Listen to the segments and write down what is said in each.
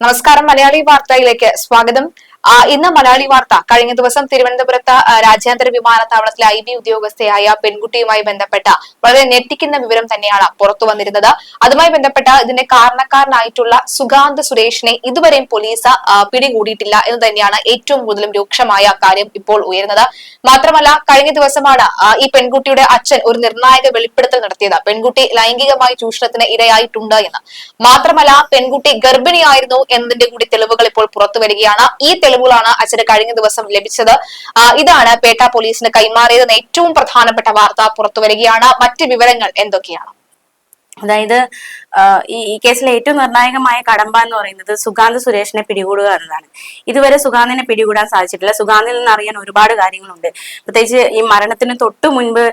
നമസ്കാരം. മലയാളി വാർത്തയിലേക്ക് സ്വാഗതം. ഇന്ന് മലയാളി വാർത്ത കഴിഞ്ഞ ദിവസം തിരുവനന്തപുരത്ത് രാജ്യാന്തര വിമാനത്താവളത്തിലെ IB ഉദ്യോഗസ്ഥയായ പെൺകുട്ടിയുമായി ബന്ധപ്പെട്ട വളരെ ഞെട്ടിക്കുന്ന വിവരം തന്നെയാണ് പുറത്തു വന്നിരുന്നത്. അതുമായി ബന്ധപ്പെട്ട ഇതിന്റെ കാരണക്കാരനായിട്ടുള്ള സുഗാന്ത് സുരേഷിനെ ഇതുവരെയും പോലീസ് പിടികൂടിയിട്ടില്ല എന്ന് തന്നെയാണ് ഏറ്റവും കൂടുതലും രൂക്ഷമായ കാര്യം ഇപ്പോൾ ഉയരുന്നത്. മാത്രമല്ല, കഴിഞ്ഞ ദിവസമാണ് ഈ പെൺകുട്ടിയുടെ അച്ഛൻ ഒരു നിർണായക വെളിപ്പെടുത്തൽ നടത്തിയത്. പെൺകുട്ടി ലൈംഗികമായി ചൂഷണത്തിന് ഇരയായിട്ടുണ്ട് എന്ന്. മാത്രമല്ല, പെൺകുട്ടി ഗർഭിണിയായിരുന്നു എന്നതിന്റെ കൂടി തെളിവുകൾ ഇപ്പോൾ പുറത്തു വരികയാണ്. ഈ തെളിവുകളാണ് അച്ഛന് കഴിഞ്ഞ ദിവസം ലഭിച്ചത്. ഇതാണ് പേട്ട പോലീസിന് കൈമാറിയതെന്ന് ഏറ്റവും പ്രധാനപ്പെട്ട വാർത്ത പുറത്തു വരികയാണ്. മറ്റ് വിവരങ്ങൾ എന്തൊക്കെയാണ്? അതായത് ഈ കേസിലെ ഏറ്റവും നിർണായകമായ കടമ്പ എന്ന് പറയുന്നത് സുഗാന്ത് സുരേഷിനെ പിടികൂടുക എന്നതാണ്. ഇതുവരെ സുഗാന്തിനെ പിടികൂടാൻ സാധിച്ചിട്ടില്ല. സുഗാന്തിൽ നിന്ന് അറിയാൻ ഒരുപാട് കാര്യങ്ങളുണ്ട്. പ്രത്യേകിച്ച് ഈ മരണത്തിന് തൊട്ടു മുൻപ്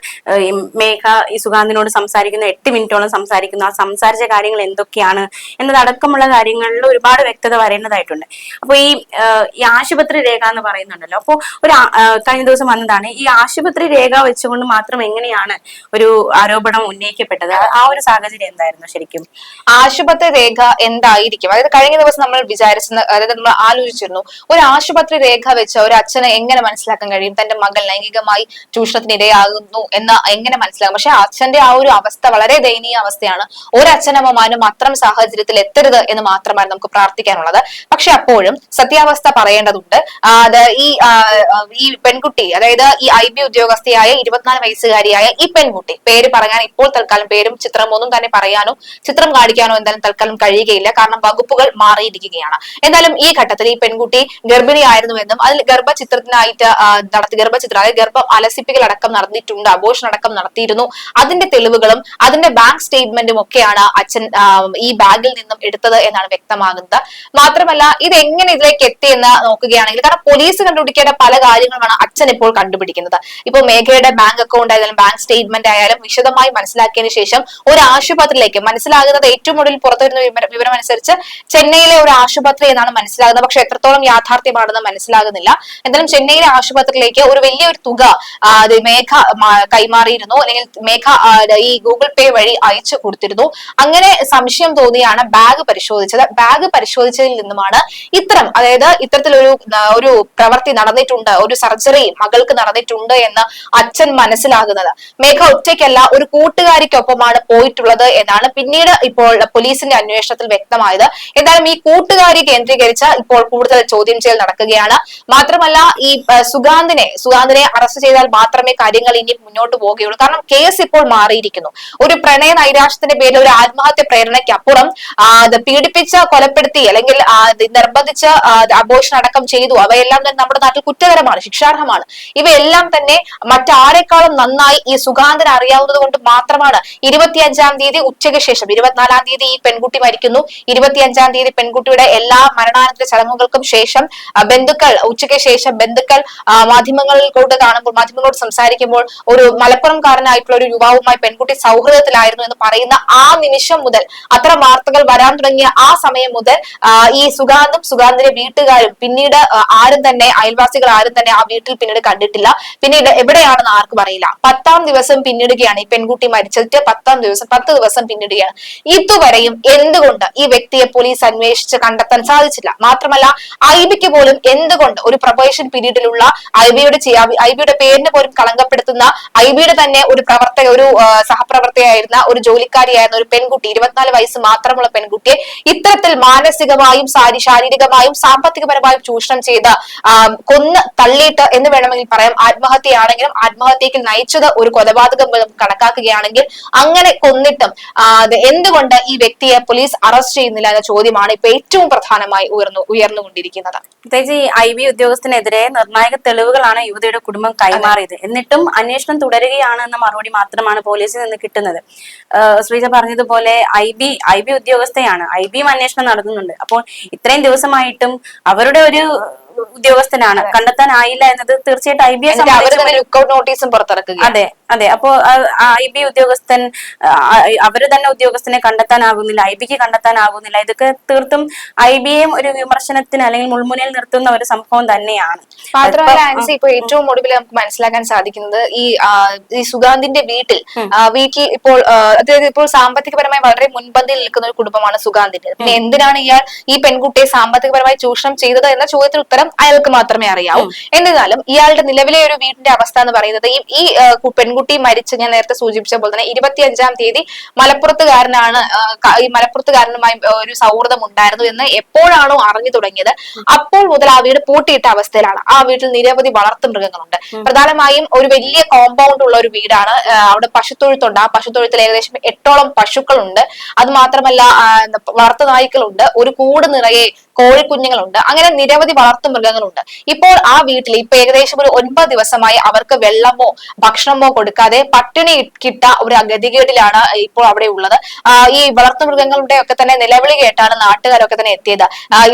മേഘ ഈ സുഗാന്തിനോട് സംസാരിക്കുന്ന 8 മിനിറ്റോളം സംസാരിക്കുന്നു. ആ സംസാരിച്ച കാര്യങ്ങൾ എന്തൊക്കെയാണ് എന്നതടക്കമുള്ള കാര്യങ്ങളിൽ ഒരുപാട് വ്യക്തത വരേണ്ടതായിട്ടുണ്ട്. അപ്പൊ ഈ ആശുപത്രി രേഖ എന്ന് പറയുന്നുണ്ടല്ലോ, അപ്പോൾ കഴിഞ്ഞ ദിവസം വന്നതാണ് ഈ ആശുപത്രി രേഖ വെച്ചുകൊണ്ട് മാത്രം എങ്ങനെയാണ് ഒരു ആരോപണം ഉന്നയിക്കപ്പെട്ടത്? ആ ഒരു സാഹചര്യം എന്തായിരുന്നു ശരിക്കും? ആശുപത്രി രേഖ എന്തായിരിക്കും? അതായത് കഴിഞ്ഞ ദിവസം നമ്മൾ വിചാരിച്ചിരുന്ന, അതായത് നമ്മൾ ആലോചിച്ചിരുന്നു, ഒരു ആശുപത്രി രേഖ വെച്ച് ഒരു അച്ഛനെ എങ്ങനെ മനസ്സിലാക്കാൻ കഴിയും തന്റെ മകൾ ലൈംഗികമായി ചൂഷണത്തിന് ഇരയാകുന്നു എന്ന് എങ്ങനെ മനസ്സിലാകും? പക്ഷെ അച്ഛന്റെ ആ ഒരു അവസ്ഥ വളരെ ദയനീയ അവസ്ഥയാണ്. ഒരു അച്ഛനമ്മമാരും അത്തരം സാഹചര്യത്തിൽ എത്തരുത് എന്ന് മാത്രമാണ് നമുക്ക് പ്രാർത്ഥിക്കാനുള്ളത്. പക്ഷെ അപ്പോഴും സത്യാവസ്ഥ പറയേണ്ടതുണ്ട്. ഈ പെൺകുട്ടി, അതായത് ഈ IB ഉദ്യോഗസ്ഥയായ 24 വയസ്സുകാരിയായ ഈ പെൺകുട്ടി, പേര് പറയാൻ ഇപ്പോൾ തൽക്കാലം പേരും ചിത്രം ഒന്നും തന്നെ പറയാനോ ചിത്രം കാണിക്കാനോ എന്തായാലും തൽക്കാലം കഴിയുകയില്ല. കാരണം വകുപ്പുകൾ മാറിയിരിക്കുകയാണ്. എന്തായാലും ഈ ഘട്ടത്തിൽ ഈ പെൺകുട്ടി ഗർഭിണിയായിരുന്നുവെന്നും അതിൽ ഗർഭചിത്രത്തിനായിട്ട് അതായത് ഗർഭം അലസിപ്പിക്കൽ അടക്കം നടന്നിട്ടുണ്ട്, അബോർഷൻ അടക്കം നടത്തിയിരുന്നു, അതിന്റെ തെളിവുകളും അതിന്റെ ബാങ്ക് സ്റ്റേറ്റ്മെന്റും ഒക്കെയാണ് അച്ഛൻ ഈ ബാഗിൽ നിന്നും എടുത്തത് എന്നാണ് വ്യക്തമാകുന്നത്. മാത്രമല്ല, ഇതെങ്ങനെ ഇതിലേക്ക് എത്തിയെന്ന് നോക്കുകയാണെങ്കിൽ, കാരണം പോലീസ് കണ്ടുപിടിക്കേണ്ട പല കാര്യങ്ങളുമാണ് അച്ഛൻ ഇപ്പോൾ കണ്ടുപിടിക്കുന്നത്. ഇപ്പൊ മേഘയുടെ ബാങ്ക് അക്കൗണ്ട് ആയാലും ബാങ്ക് സ്റ്റേറ്റ്മെന്റ് ആയാലും വിശദമായി മനസ്സിലാക്കിയതിനു ശേഷം ഒരു ആശുപത്രിയിലേക്ക്, മനസ്സിലാകുന്നത് ഏറ്റവും ഒടുവിൽ പുറത്തുവരുന്ന വിവരം അനുസരിച്ച് ചെന്നൈയിലെ ഒരു ആശുപത്രി എന്നാണ് മനസ്സിലാകുന്നത്. പക്ഷെ എത്രത്തോളം യാഥാർത്ഥ്യമാണെന്ന് മനസ്സിലാകുന്നില്ല. എന്തായാലും ചെന്നൈയിലെ ആശുപത്രിയിലേക്ക് ഒരു വലിയൊരു തുക മേഘ കൈമാറിയിരുന്നു, അല്ലെങ്കിൽ മേഘ ഈ ഗൂഗിൾ പേ വഴി അയച്ചു കൊടുത്തിരുന്നു. അങ്ങനെ സംശയം തോന്നിയാണ് ബാഗ് പരിശോധിച്ചത്. ബാഗ് പരിശോധിച്ചതിൽ നിന്നുമാണ് അതായത് ഇത്തരത്തിലൊരു പ്രവൃത്തി നടന്നിട്ടുണ്ട്, ഒരു സർജറി മകൾക്ക് നടന്നിട്ടുണ്ട് എന്ന് അച്ഛൻ മനസ്സിലാകുന്നത്. മേഘ ഒറ്റയ്ക്കല്ല, ഒരു കൂട്ടുകാരിക്കൊപ്പമാണ് പോയിട്ടുള്ളത് എന്നാണ് പിന്നീട് ഇപ്പോൾ പോലീസിന്റെ അന്വേഷണത്തിൽ വ്യക്തമായത്. എന്തായാലും ഈ കൂട്ടുകാരി കേന്ദ്രീകരിച്ച ഇപ്പോൾ കൂടുതൽ ചോദ്യം ചെയ്യൽ നടക്കുകയാണ്. മാത്രമല്ല, ഈ സുഗാന്തിനെ അറസ്റ്റ് ചെയ്താൽ മാത്രമേ കാര്യങ്ങൾ ഇനി മുന്നോട്ട് പോവുകയുള്ളൂ. കാരണം കേസ് ഇപ്പോൾ മാറിയിരിക്കുന്നു. ഒരു പ്രണയ നൈരാശ്യത്തിന്റെ പേരിൽ ഒരു ആത്മഹത്യ പ്രേരണയ്ക്കപ്പുറം പീഡിപ്പിച്ച് കൊലപ്പെടുത്തി അല്ലെങ്കിൽ നിർബന്ധിച്ച് അബോർഷൻ അടക്കം ചെയ്തു, അവയെല്ലാം തന്നെ നമ്മുടെ നാട്ടിൽ കുറ്റകരമാണ്, ശിക്ഷാർഹമാണ്. ഇവയെല്ലാം തന്നെ മറ്റാരെക്കാളും നന്നായി ഈ സുഗാന്തിനെ അറിയാവുന്നത് കൊണ്ട് മാത്രമാണ് 25-ാം തീയതി ഉച്ചയ്ക്ക് ശേഷം, 24-ാം തീയതി ഈ പെൺകുട്ടി മരിക്കുന്നു, 25-ാം തീയതി പെൺകുട്ടിയുടെ എല്ലാ മരണാനന്തര ചടങ്ങുകൾക്കും ശേഷം ഉച്ചയ്ക്ക് ശേഷം ബന്ധുക്കൾ മാധ്യമങ്ങളോട് സംസാരിക്കുമ്പോൾ ഒരു മലപ്പുറംകാരനായിട്ടുള്ള ഒരു യുവാവുമായി പെൺകുട്ടി സൗഹൃദത്തിലായിരുന്നു എന്ന് പറയുന്ന ആ നിമിഷം മുതൽ, അത്തരം വാർത്തകൾ വരാൻ തുടങ്ങിയ ആ സമയം മുതൽ ഈ സുഗാന്തിന്റെ വീട്ടുകാരും പിന്നീട് അയൽവാസികൾ ആരും തന്നെ ആ വീട്ടിൽ പിന്നീട് കണ്ടിട്ടില്ല. പിന്നീട് എവിടെയാണെന്ന് ആർക്കും അറിയില്ല. 10-ാം ദിവസം പിന്നിടുകയാണ്, ഈ പെൺകുട്ടി മരിച്ചിട്ട് 10 ദിവസം പിന്നിടുകയാണ്. ഇതുവരെയും എന്തുകൊണ്ട് ഈ വ്യക്തിയെ പോലീസ് അന്വേഷിച്ച് കണ്ടെത്താൻ സാധിച്ചില്ല? മാത്രമല്ല, IBക്ക് പോലും എന്തുകൊണ്ട് ഒരു പ്രൊബേഷൻ പീരീഡിലുള്ള IBയുടെ പേരിന് പോലും കളങ്കപ്പെടുത്തുന്ന IBയുടെ തന്നെ ഒരു സഹപ്രവർത്തകയായിരുന്ന ഒരു ജോലിക്കാരിയായിരുന്ന ഒരു പെൺകുട്ടി, 24 വയസ്സ് മാത്രമുള്ള പെൺകുട്ടിയെ ഇത്തരത്തിൽ മാനസികമായും ശാരീരികമായും സാമ്പത്തികപരമായും ചൂഷണം ചെയ്ത് കൊന്ന് തള്ളിയിട്ട് എന്ന് വേണമെങ്കിൽ പറയാം. ആത്മഹത്യയാണെങ്കിലും ആത്മഹത്യക്ക് നയിച്ചത് ഒരു കൊലപാതകം കണക്കാക്കുകയാണെങ്കിൽ അങ്ങനെ കൊന്നിട്ടും എന്തുകൊണ്ട് ഈ വ്യക്തിയെ പോലീസ് അറസ്റ്റ് ചെയ്യുന്നില്ല എന്ന ചോദ്യമാണ് ഇപ്പൊ ഏറ്റവും പ്രധാനമായി ഉയർന്നുകൊണ്ടിരിക്കുന്നത്. പ്രത്യേകിച്ച് ഈ IB ഉദ്യോഗസ്ഥനെതിരെ നിർണായക തെളിവുകളാണ് യുവതിയുടെ കുടുംബം കൈമാറിയത്. എന്നിട്ടും അന്വേഷണം തുടരുകയാണ് എന്ന മറുപടി മാത്രമാണ് പോലീസിൽ നിന്ന് കിട്ടുന്നത്. ശ്രീജ പറഞ്ഞതുപോലെ IB ഉദ്യോഗസ്ഥയാണ്, IBയും അന്വേഷണം നടത്തുന്നുണ്ട്. അപ്പോൾ ഇത്രയും ദിവസമായിട്ടും അവരുടെ ഒരു ഉദ്യോഗസ്ഥനാണ്, കണ്ടെത്താനായില്ല എന്നത് തീർച്ചയായിട്ടും IB ലുക്കൌട്ട് നോട്ടീസും പുറത്തിറക്കുക. അതെ അതെ. അപ്പോ IB ഉദ്യോഗസ്ഥൻ അവര് തന്നെ ഉദ്യോഗസ്ഥനെ കണ്ടെത്താനാകുന്നില്ല, IBക്ക് കണ്ടെത്താനാകുന്നില്ല. ഇതൊക്കെ തീർത്തും IBയെയും ഒരു വിമർശനത്തിന് അല്ലെങ്കിൽ മുൾമുനയിൽ നിർത്തുന്ന ഒരു സംഭവം തന്നെയാണ്. മാത്രമല്ല ആൻസി, ഇപ്പൊ ഏറ്റവും ഒടുവിൽ നമുക്ക് മനസ്സിലാക്കാൻ സാധിക്കുന്നത് ഈ സുഗാന്തിന്റെ വീട്ടിൽ ഇപ്പോൾ അതായത് ഇപ്പോൾ സാമ്പത്തികപരമായി വളരെ മുൻപന്തിയിൽ നിൽക്കുന്ന ഒരു കുടുംബമാണ് സുഗാന്തിന്റെ. പിന്നെ എന്തിനാണ് ഇയാൾ ഈ പെൺകുട്ടിയെ സാമ്പത്തികപരമായി ചൂഷണം ചെയ്തത് എന്ന ചോദ്യത്തിന് ഉത്തരം അയാൾക്ക് മാത്രമേ അറിയാവൂ. എന്നിരുന്നാലും ഇയാളുടെ നിലവിലെ ഒരു വീടിന്റെ അവസ്ഥ എന്ന് പറയുന്നത് ഈ പെൺകുട്ടി മരിച്ച്, ഞാൻ നേരത്തെ സൂചിപ്പിച്ച പോലെ തന്നെ 25-ാം തീയതി മലപ്പുറത്തുകാരനുമായി ഒരു സൗഹൃദം ഉണ്ടായിരുന്നു എന്ന് എപ്പോഴാണോ അറിഞ്ഞു തുടങ്ങിയത് അപ്പോൾ മുതൽ ആ വീട് പൂട്ടിയിട്ട അവസ്ഥയിലാണ്. ആ വീട്ടിൽ നിരവധി വളർത്തു മൃഗങ്ങളുണ്ട്. പ്രധാനമായും ഒരു വലിയ കോമ്പൗണ്ട് ഉള്ള ഒരു വീടാണ്. അവിടെ പശുത്തൊഴുത്തുണ്ട്. ആ പശുത്തൊഴുത്തിൽ ഏകദേശം 8ഓളം പശുക്കളുണ്ട്. അത് മാത്രമല്ല വളർത്തു നായ്ക്കളുണ്ട്. ഒരു കൂട് നിറയെ കോഴിക്കുഞ്ഞുങ്ങളുണ്ട്. അങ്ങനെ നിരവധി വളർത്തു മൃഗങ്ങളുണ്ട്. ഇപ്പോൾ ആ വീട്ടിൽ ഇപ്പൊ ഏകദേശം ഒരു 9 ദിവസമായി അവർക്ക് വെള്ളമോ ഭക്ഷണമോ കൊടുക്കാതെ പട്ടിണി കിട്ട ഒരു ഗതികേടിലാണ് ഇപ്പോൾ അവിടെ ഉള്ളത്. ഈ വളർത്തു മൃഗങ്ങളുടെ ഒക്കെ തന്നെ നിലവിളി കേട്ടാണ് നാട്ടുകാരൊക്കെ തന്നെ എത്തിയത്.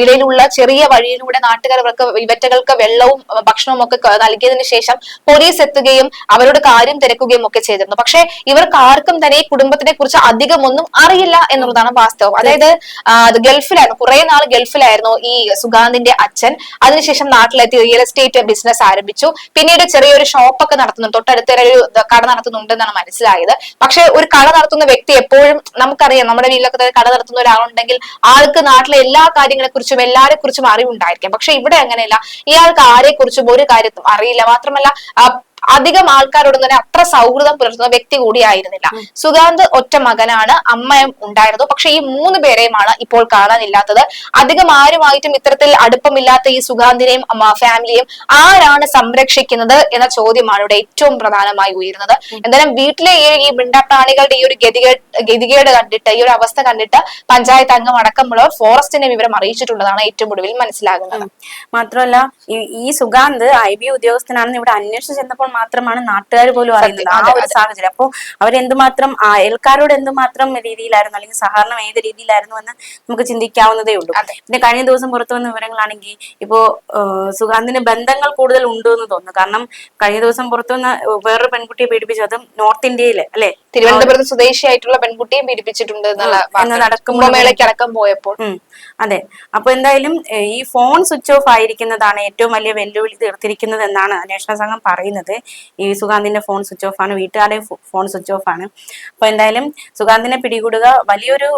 ഇടയിലുള്ള ചെറിയ വഴിയിലൂടെ നാട്ടുകാർക്ക് ഇവറ്റകൾക്ക് വെള്ളവും ഭക്ഷണവും ഒക്കെ നൽകിയതിനു ശേഷം പോലീസ് എത്തുകയും അവരോട് കാര്യം തിരക്കുകയും ഒക്കെ ചെയ്തിരുന്നു. പക്ഷെ ഇവർക്ക് ആർക്കും തന്നെ ഈ കുടുംബത്തിനെ കുറിച്ച് അധികമൊന്നും അറിയില്ല എന്നുള്ളതാണ് വാസ്തവം. അതായത് ഗൾഫിലായിരുന്നു, കുറെ നാൾ ഗൾഫിലായിരുന്നു ഈ സുഗാന്തിന്റെ അച്ഛൻ. അതിനുശേഷം നാട്ടിലെത്തി റിയൽ എസ്റ്റേറ്റ് ബിസിനസ് ആരംഭിച്ചു. പിന്നീട് ചെറിയൊരു ഷോപ്പൊക്കെ നടത്തുന്നുണ്ട്, തൊട്ടടുത്ത ഒരു കട നടത്തുന്നുണ്ടെന്നാണ് മനസ്സിലായത്. പക്ഷെ ഒരു കട നടത്തുന്ന വ്യക്തി എപ്പോഴും നമുക്കറിയാം, നമ്മുടെ വീട്ടിലൊക്കെ കട നടത്തുന്ന ഒരാളുണ്ടെങ്കിൽ ആൾക്ക് നാട്ടിലെ എല്ലാ കാര്യങ്ങളെ കുറിച്ചും എല്ലാരെ കുറിച്ചും അറിവുണ്ടായിരിക്കാം. പക്ഷെ ഇവിടെ അങ്ങനെയല്ല, ഇയാൾക്ക് ആരെ കുറിച്ചും ഒരു കാര്യത്തും അറിയില്ല. മാത്രമല്ല അധികം ആൾക്കാരോട് തന്നെ അത്ര സൗഹൃദം പുലർത്തുന്ന വ്യക്തി കൂടിയായിരുന്നില്ല. സുഗാന്ത് ഒറ്റ മകനാണ്, അമ്മയും ഉണ്ടായിരുന്നു. പക്ഷെ ഈ 3 പേരെയുമാണ് ഇപ്പോൾ കാണാനില്ലാത്തത്. അധികം ആരുമായിട്ടും ഇത്തരത്തിൽ അടുപ്പമില്ലാത്ത ഈ സുഗാന്തിനെയും ഫാമിലിയെയും ആരാണ് സംരക്ഷിക്കുന്നത് എന്ന ചോദ്യമാണ് ഇവിടെ ഏറ്റവും പ്രധാനമായി ഉയരുന്നത്. എന്തായാലും വീട്ടിലെ ഈ മിണ്ടാപ്രാണികളുടെ ഈ ഒരു ഗതികേട് കണ്ടിട്ട്, ഈ ഒരു അവസ്ഥ കണ്ടിട്ട് പഞ്ചായത്ത് അംഗം അടക്കമുള്ളവർ ഫോറസ്റ്റിനെ വിവരം അറിയിച്ചിട്ടുണ്ടെന്നാണ് ഏറ്റവും ഒടുവിൽ മനസ്സിലാകുന്നത്. മാത്രമല്ല ഈ സുഗാന്ത് IB ഉദ്യോഗസ്ഥനാണെന്ന് ഇവിടെ അന്വേഷിച്ച് ചെന്നപ്പോൾ മാത്രമാണ് നാട്ടുകാർ പോലും അറിയുന്നത് ആ ഒരു സാഹചര്യം. അപ്പോൾ അവരെന്തുമാത്രം അയൽക്കാരോട് എന്തുമാത്രം രീതിയിലായിരുന്നു, അല്ലെങ്കിൽ സഹകരണം ഏത് രീതിയിലായിരുന്നു എന്ന് നമുക്ക് ചിന്തിക്കാവുന്നതേ ഉള്ളൂ. പിന്നെ കഴിഞ്ഞ ദിവസം പുറത്തു വന്ന വിവരങ്ങളാണെങ്കിൽ ഇപ്പോ സുഗാന്തിന് ബന്ധങ്ങൾ കൂടുതൽ ഉണ്ട് എന്ന് തോന്നുന്നു. കാരണം കഴിഞ്ഞ ദിവസം പുറത്തുവന്ന വേറൊരു പെൺകുട്ടിയെ പീഡിപ്പിച്ചതും നോർത്ത് ഇന്ത്യയില് അല്ലെ, തിരുവനന്തപുരത്ത് സ്വദേശിയായിട്ടുള്ള പെൺകുട്ടിയും പീഡിപ്പിച്ചിട്ടുണ്ട് അടക്കം പോയപ്പോൾ. അതെ. അപ്പൊ എന്തായാലും ഈ ഫോൺ സ്വിച്ച് ഓഫ് ആയിരിക്കുന്നതാണ് ഏറ്റവും വലിയ വെല്ലുവിളി തീർത്തിരിക്കുന്നത് എന്നാണ് അന്വേഷണ സംഘം പറയുന്നത്. ഈ സുഗാന്തിന്റെ ഫോൺ സ്വിച്ച് ഓഫ് ആണ്, വീട്ടുകാരുടെ ഫോൺ സ്വിച്ച് ഓഫ് ആണ്. അപ്പൊ എന്തായാലും സുഗാന്തിനെ പിടികൂടുക വലിയൊരു,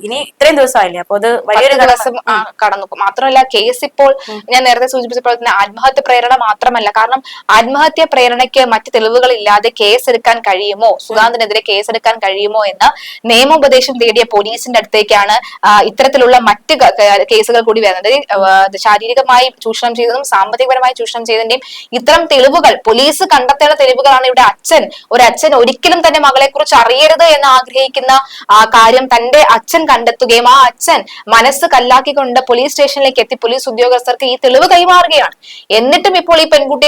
ഇനി ഇത്രയും ദിവസമായില്ലേ, അപ്പൊ അത് വലിയൊരു ദിവസം കടന്നു. മാത്രമല്ല കേസ് ഇപ്പോൾ ഞാൻ നേരത്തെ സൂചിപ്പിച്ചപ്പോൾ തന്നെ ആത്മഹത്യ പ്രേരണ മാത്രമല്ല. കാരണം ആത്മഹത്യ പ്രേരണയ്ക്ക് മറ്റ് തെളിവുകൾ ഇല്ലാതെ കേസെടുക്കാൻ കഴിയുമോ, സുഗാന്തിനെതിരെ കേസെടുക്കാൻ കഴിയുമോ എന്ന് നിയമോപദേശം തേടിയ പോലീസിന്റെ അടുത്തേക്കാണ് ഇത്തരത്തിലുള്ള മറ്റ് കേസുകൾ കൂടി വരുന്നത്. ശാരീരികമായി ചൂഷണം ചെയ്തതും സാമ്പത്തികപരമായി ചൂഷണം ചെയ്തതിന്റെയും ഇത്തരം തെളിവുകൾ പോലീസ് കണ്ടെത്തേണ്ട തെളിവുകളാണ് ഇവിടെ ഒരു അച്ഛൻ ഒരിക്കലും തന്റെ മകളെ കുറിച്ച് അറിയരുത് എന്ന് ആഗ്രഹിക്കുന്ന കാര്യം തന്റെ അച്ഛൻ കണ്ടെത്തുകയും ആ അച്ഛൻ മനസ്സ് കല്ലാക്കിക്കൊണ്ട് പോലീസ് സ്റ്റേഷനിലേക്ക് എത്തി പോലീസ് ഉദ്യോഗസ്ഥർക്ക് ഈ തെളിവ് കൈമാറുകയാണ്. എന്നിട്ടും ഇപ്പോൾ ഈ പെൺകുട്ടി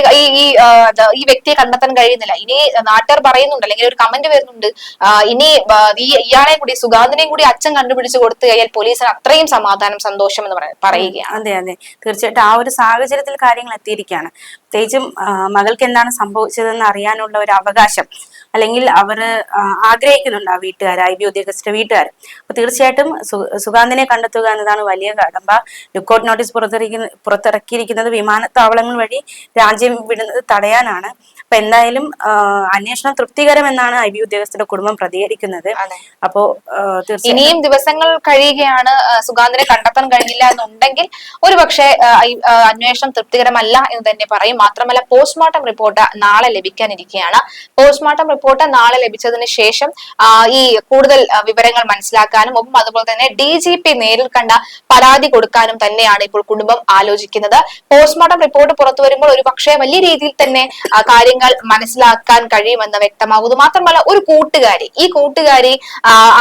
ഈ വ്യക്തിയെ കണ്ടെത്താൻ കഴിയുന്നില്ല. ഇനി നാട്ടുകാർ പറയുന്നുണ്ട്, അല്ലെങ്കിൽ ഒരു കമന്റ് വരുന്നുണ്ട്, ഇനി ഇയാളെ കൂടി സുഗാന്തിനെയും കൂടി അച്ഛൻ കണ്ടുപിടിച്ച് കൊടുത്തു കഴിഞ്ഞാൽ പോലീസിന് അത്രയും സമാധാനം സന്തോഷം എന്ന് പറയുകയാണ്. അതെ അതെ, തീർച്ചയായിട്ടും ആ ഒരു സാഹചര്യത്തിൽ കാര്യങ്ങൾ എത്തിയിരിക്കുകയാണ്. പ്രത്യേകിച്ചും മകൾക്ക് എന്താണ് സംഭവിച്ചതെന്ന് അറിയാനുള്ള ഒരു അവകാശം അല്ലെങ്കിൽ അവർ ആഗ്രഹിക്കുന്നുണ്ട് ആ വീട്ടുകാർ, IB ഉദ്യോഗസ്ഥരുടെ വീട്ടുകാർ. അപ്പൊ തീർച്ചയായിട്ടും സുഗാന്തിനെ കണ്ടെത്തുക എന്നതാണ് വലിയ കടമ്പ. ലുക്കൌട്ട് നോട്ടീസ് പുറത്തിറക്കിയിരിക്കുന്നത് വിമാനത്താവളങ്ങൾ വഴി രാജ്യം വിടുന്നത് തടയാനാണ്. അപ്പൊ എന്തായാലും അന്വേഷണം തൃപ്തികരമെന്നാണ് IB ഉദ്യോഗസ്ഥരുടെ കുടുംബം പ്രതികരിക്കുന്നത്. അപ്പോ ഇനിയും ദിവസങ്ങൾ കഴിയുകയാണ്, സുഗാന്തിനെ കണ്ടെത്താൻ കഴിഞ്ഞില്ല എന്നുണ്ടെങ്കിൽ ഒരുപക്ഷെ അന്വേഷണം തൃപ്തികരമല്ല എന്ന് തന്നെ പറയും. മാത്രമല്ല പോസ്റ്റ്മോർട്ടം റിപ്പോർട്ട് നാളെ ലഭിക്കാനിരിക്കുകയാണ്. പോസ്റ്റ്മോർട്ടം റിപ്പോർട്ട് നാളെ ലഭിച്ചതിന് ശേഷം ഈ കൂടുതൽ വിവരങ്ങൾ മനസ്സിലാക്കാനും ഒപ്പം അതുപോലെ തന്നെ DGP നേരിൽ കണ്ട പരാതി കൊടുക്കാനും തന്നെയാണ് ഇപ്പോൾ കുടുംബം ആലോചിക്കുന്നത്. പോസ്റ്റ്മോർട്ടം റിപ്പോർട്ട് പുറത്തു വരുമ്പോൾ ഒരുപക്ഷെ വലിയ രീതിയിൽ തന്നെ കാര്യങ്ങൾ മനസ്സിലാക്കാൻ കഴിയുമെന്ന് വ്യക്തമാകുന്നു. മാത്രമല്ല ഈ കൂട്ടുകാരി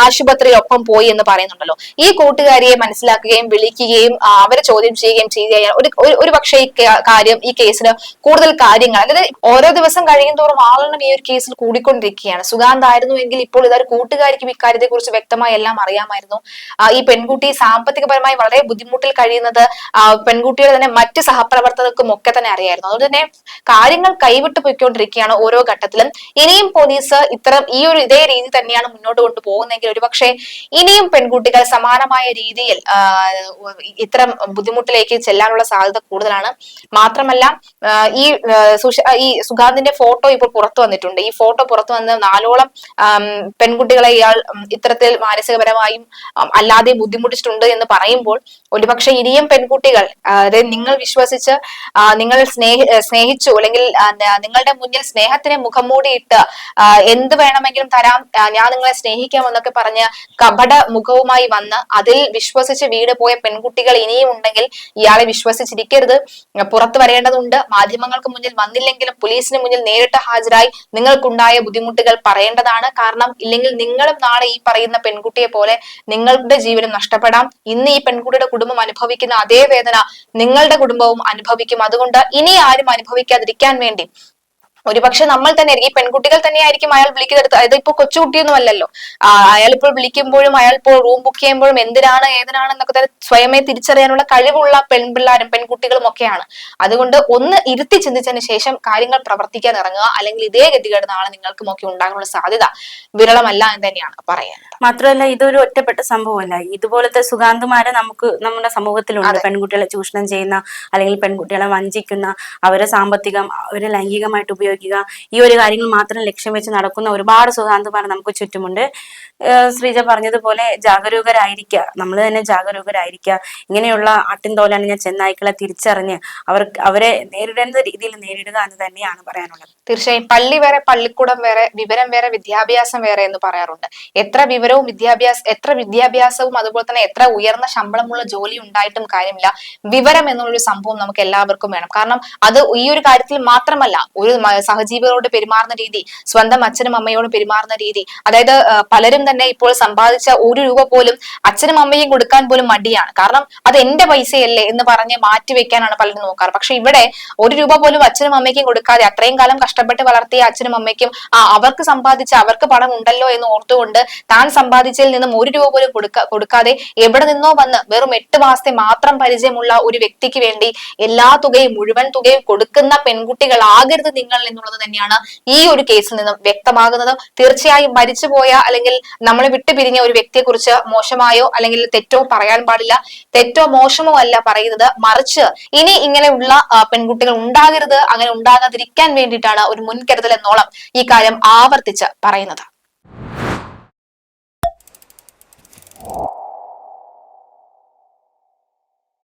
ആശുപത്രിയിൽ ഒപ്പം പോയി എന്ന് പറയുന്നുണ്ടല്ലോ. ഈ കൂട്ടുകാരിയെ മനസ്സിലാക്കുകയും വിളിക്കുകയും അവരെ ചോദ്യം ചെയ്യുകയും ചെയ്തു കഴിഞ്ഞാൽ ഒരു പക്ഷേ ഈ കേസിന് കൂടുതൽ കാര്യങ്ങൾ, അതായത് ഓരോ ദിവസം കഴിയും തോറും ആളെണ്ണം ഈ ഒരു കേസിൽ കൂടിക്കൊണ്ടിരിക്കും. പോയിക്കൊണ്ടിരിക്കുകയാണ്. സുഗാന്ത് ആയിരുന്നുവെങ്കിൽ ഇപ്പോൾ ഇതൊരു കൂട്ടുകാരിക്കും ഇക്കാര്യത്തെ കുറിച്ച് വ്യക്തമായി എല്ലാം അറിയാമായിരുന്നു. ഈ പെൺകുട്ടി സാമ്പത്തികപരമായി വളരെ ബുദ്ധിമുട്ടിൽ കഴിയുന്നത് പെൺകുട്ടിയുടെ തന്നെ മറ്റ് സഹപ്രവർത്തകർക്കും ഒക്കെ തന്നെ അറിയായിരുന്നു. അതുകൊണ്ട് തന്നെ കാര്യങ്ങൾ കൈവിട്ട് പോയിക്കൊണ്ടിരിക്കുകയാണ് ഓരോ ഘട്ടത്തിലും. ഇനിയും പോലീസ് ഇതേ രീതി തന്നെയാണ് മുന്നോട്ട് കൊണ്ടുപോകുന്നെങ്കിൽ ഒരുപക്ഷെ ഇനിയും പെൺകുട്ടികൾ സമാനമായ രീതിയിൽ ഇത്തരം ബുദ്ധിമുട്ടിലേക്ക് ചെല്ലാനുള്ള സാധ്യത കൂടുതലാണ്. മാത്രമല്ല ഈ സുഗാന്തിന്റെ ഫോട്ടോ ഇപ്പോൾ പുറത്തു വന്നിട്ടുണ്ട്. ഈ ഫോട്ടോ പുറത്തു വന്ന് 4ഓളം പെൺകുട്ടികളെ ഇയാൾ ഇത്തരത്തിൽ മാനസികപരമായും അല്ലാതെ ബുദ്ധിമുട്ടിച്ചിട്ടുണ്ട് എന്ന് പറയുമ്പോൾ ഒരുപക്ഷെ ഇനിയും പെൺകുട്ടികൾ അതായത് നിങ്ങൾ വിശ്വസിച്ച് നിങ്ങൾ സ്നേഹിച്ചു അല്ലെങ്കിൽ നിങ്ങളുടെ മുന്നിൽ സ്നേഹത്തിന് മുഖം മൂടിയിട്ട് എന്ത് വേണമെങ്കിലും തരാം, ഞാൻ നിങ്ങളെ സ്നേഹിക്കാം എന്നൊക്കെ പറഞ്ഞ് കപട മുഖവുമായി വന്ന് അതിൽ വിശ്വസിച്ച് വീട് പോയ പെൺകുട്ടികൾ ഇനിയും ഉണ്ടെങ്കിൽ ഇയാളെ വിശ്വസിച്ചിരിക്കരുത്. പുറത്തു വരേണ്ടതുണ്ട്. മാധ്യമങ്ങൾക്ക് മുന്നിൽ വന്നില്ലെങ്കിലും പോലീസിന് മുന്നിൽ നേരിട്ട് ഹാജരായി നിങ്ങൾക്കുണ്ടായ ബുദ്ധിമുട്ടുകൾ പറയേണ്ടതാണ്. കാരണം ഇല്ലെങ്കിൽ നിങ്ങളും നാളെ ഈ പറയുന്ന പെൺകുട്ടിയെ പോലെ നിങ്ങളുടെ ജീവനും നഷ്ടപ്പെടാം. ഇന്ന് ഈ പെൺകുട്ടിയുടെ കുടുംബം അനുഭവിക്കുന്ന അതേ വേദന നിങ്ങളുടെ കുടുംബവും അനുഭവിക്കും. അതുകൊണ്ട് ഇനി ആരും അനുഭവിക്കാതിരിക്കാൻ വേണ്ടി ഒരുപക്ഷെ നമ്മൾ തന്നെ ഈ പെൺകുട്ടികൾ തന്നെയായിരിക്കും അയാൾ വിളിക്കുന്നെടുത്ത്. അതായത് ഇപ്പൊ കൊച്ചുകുട്ടിയൊന്നും അല്ലല്ലോ. അയാൾ ഇപ്പോൾ വിളിക്കുമ്പോഴും അയാൾ ഇപ്പോൾ റൂം ബുക്ക് ചെയ്യുമ്പോഴും എന്തിനാണ് ഏതിനാണെന്നൊക്കെ തന്നെ സ്വയമേ തിരിച്ചറിയാനുള്ള കഴിവുള്ള പെൺപിള്ളാരും പെൺകുട്ടികളും ഒക്കെയാണ്. അതുകൊണ്ട് ഒന്ന് ഇരുത്തി ചിന്തിച്ചതിന് ശേഷം കാര്യങ്ങൾ പ്രവർത്തിക്കാൻ ഇറങ്ങുക. അല്ലെങ്കിൽ ഇതേ ഗതികേട് നാളെ നിങ്ങൾക്കും ഒക്കെ ഉണ്ടാകാനുള്ള സാധ്യത വിരളമല്ല എന്ന് തന്നെയാണ് പറയുന്നത്. മാത്രമല്ല ഇതൊരു ഒറ്റപ്പെട്ട സംഭവമല്ല. ഇതുപോലത്തെ സുഗാന്തുമാരെ നമ്മുടെ സമൂഹത്തിലുണ്ട്. പെൺകുട്ടികളെ ചൂഷണം ചെയ്യുന്ന അല്ലെങ്കിൽ പെൺകുട്ടികളെ വഞ്ചിക്കുന്ന, അവരെ സാമ്പത്തികം അവരെ ലൈംഗികമായിട്ട് ഉപയോഗിക്കുക, ഈ ഒരു കാര്യങ്ങൾ മാത്രം ലക്ഷ്യം വെച്ച് നടക്കുന്ന ഒരുപാട് സുഗാന്തുമാർ നമുക്ക് ചുറ്റുമുണ്ട്. ശ്രീജ പറഞ്ഞതുപോലെ ജാഗരൂകരായിരിക്കുക, നമ്മൾ തന്നെ ജാഗരൂകരായിരിക്കുക. ഇങ്ങനെയുള്ള ആട്ടിൻതോലണിഞ്ഞ ചെന്നായ്ക്കളെ തിരിച്ചറിഞ്ഞ് അവരെ നേരിടേണ്ട രീതിയിൽ നേരിടുക എന്ന് തന്നെയാണ് പറയാനുള്ളത്. തീർച്ചയായും പള്ളി വേറെ പള്ളിക്കൂടം വേറെ, വിവരം വേറെ വിദ്യാഭ്യാസം വേറെ എന്ന് പറയാറുണ്ട്. എത്ര വിദ്യാഭ്യാസവും അതുപോലെ തന്നെ എത്ര ഉയർന്ന ശമ്പളമുള്ള ജോലി ഉണ്ടായിട്ടും കാര്യമില്ല, വിവരം എന്നുള്ളൊരു സംഭവം നമുക്ക് എല്ലാവർക്കും വേണം. കാരണം അത് ഈ ഒരു കാര്യത്തിൽ മാത്രമല്ല, ഒരു സഹജീവികളോട് പെരുമാറുന്ന രീതി, സ്വന്തം അച്ഛനും അമ്മയോട് പെരുമാറുന്ന രീതി, അതായത് പലരും തന്നെ ഇപ്പോൾ സമ്പാദിച്ച 1 രൂപ പോലും അച്ഛനും അമ്മയും കൊടുക്കാൻ പോലും മടിയാണ്. കാരണം അത് എന്റെ പൈസയല്ലേ എന്ന് പറഞ്ഞ് മാറ്റിവെക്കാനാണ് പലരും നോക്കാറ്. പക്ഷെ ഇവിടെ 1 രൂപ പോലും അച്ഛനും അമ്മയ്ക്കും കൊടുക്കാതെ അത്രയും കാലം കഷ്ടപ്പെട്ട് വളർത്തിയ അച്ഛനും അമ്മയ്ക്കും അവർക്ക് സമ്പാദിച്ച അവർക്ക് പണം ഉണ്ടല്ലോ എന്ന് ഓർത്തുകൊണ്ട് താൻ സമ്പാദിച്ചതിൽ നിന്നും 1 രൂപ പോലും കൊടുക്കാതെ എവിടെ നിന്നോ വന്ന് വെറും 8 മാസത്തെ മാത്രം പരിചയമുള്ള ഒരു വ്യക്തിക്ക് വേണ്ടി എല്ലാ തുകയും മുഴുവൻ തുകയും കൊടുക്കുന്ന പെൺകുട്ടികളാകരുത് നിങ്ങൾ എന്നുള്ളത് തന്നെയാണ് ഈ ഒരു കേസിൽ നിന്നും വ്യക്തമാകുന്നത്. തീർച്ചയായും മരിച്ചുപോയ അല്ലെങ്കിൽ നമ്മളെ വിട്ടുപിരിഞ്ഞ ഒരു വ്യക്തിയെ കുറിച്ച് മോശമായോ അല്ലെങ്കിൽ തെറ്റോ പറയാൻ പാടില്ല. തെറ്റോ മോശമോ അല്ല പറയുന്നത്, മറിച്ച് ഇനി ഇങ്ങനെയുള്ള പെൺകുട്ടികൾ ഉണ്ടാകരുത്, അങ്ങനെ ഉണ്ടാകാതിരിക്കാൻ വേണ്ടിയിട്ടാണ് ഒരു മുൻകരുതൽ എന്നോളം ഈ കാര്യം ആവർത്തിച്ച് പറയുന്നത്.